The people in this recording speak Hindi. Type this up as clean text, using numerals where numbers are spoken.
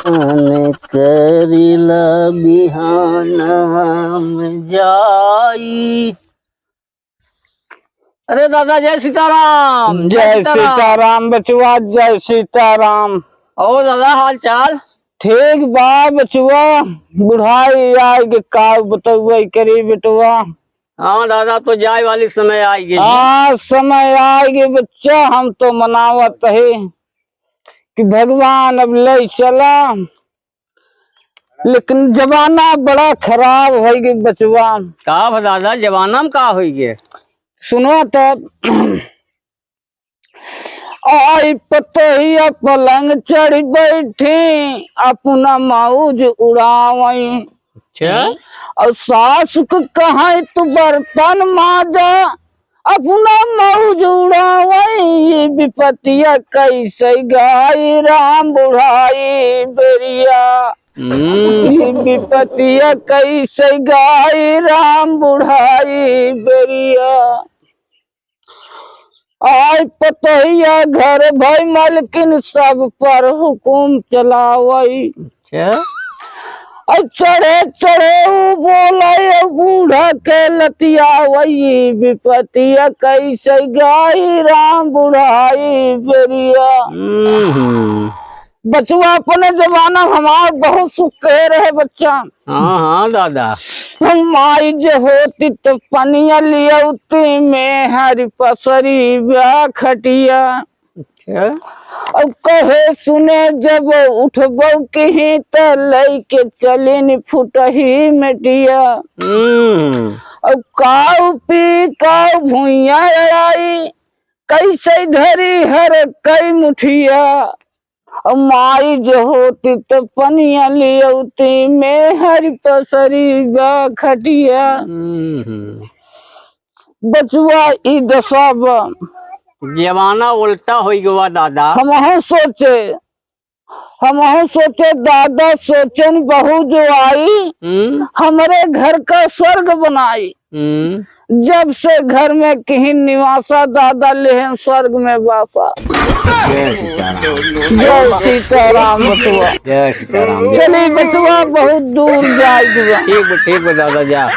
करीला बिहान हम जाई। अरे दादा जय सीताराम। जय सीताराम बचुआ, जय सीताराम। और दादा हाल चाल ठीक बा बचुआ। बुढ़ाई आएगी का बतुआ करी बेटुआ। हाँ दादा तो जाए वाली समय आएगी। हाँ समय आएगी बच्चा। हम तो मनावत है कि भगवान अब ले चला, लेकिन जमाना बड़ा खराब होगी बचुआ। का दादा जमाना में का होगी? सुनो तब। आई पतहिया पलंग चढ़ बैठी, अपना मौज उड़ावई। और सास को कहे तू बर्तन माजा, अपना मौज उड़ावई। ये विपतिया कैसे गाई राम बुढ़ाई बेरिया। ये विपतिया कैसे गाई राम बुढ़ाई बेरिया। आय पतहिया घर भाई मालकिन सब पर हुकुम चलावई। चढ़े चढ़े बोला बूढ़ा के लतियावई। विपतिया कैसे गाई राम बुढ़ाई बेरिया। बचुआ अपने जमाना हमार बहुत सुख कह रहे बच्चा। हाँ हाँ दादा। माई जो होती तो पनिया लिया में हरी पसरी ब्याह खटिया। अब कहे सुने जब उठबो की तो लैके चलिन फुटही मेटिया। अब काऊ पी काऊ भुइया आई, कैसे धरी हर कई मुठिया। माई जो होती तो पनिया लियौती में हरी पसरी बा खटिया। बचुआ ई दशा जमाना उल्टा हो गया दादा। हम सोचे दादा सोचन बहू जो आई, हमारे घर का स्वर्ग बनाई। जब से घर में कहीं निवासा, दादा लेहन स्वर्ग में वासा। जय सीताराम बचुआ। जय सीताराम। चलिए बचुआ बहुत दूर जाए। ठीक है दादा जा।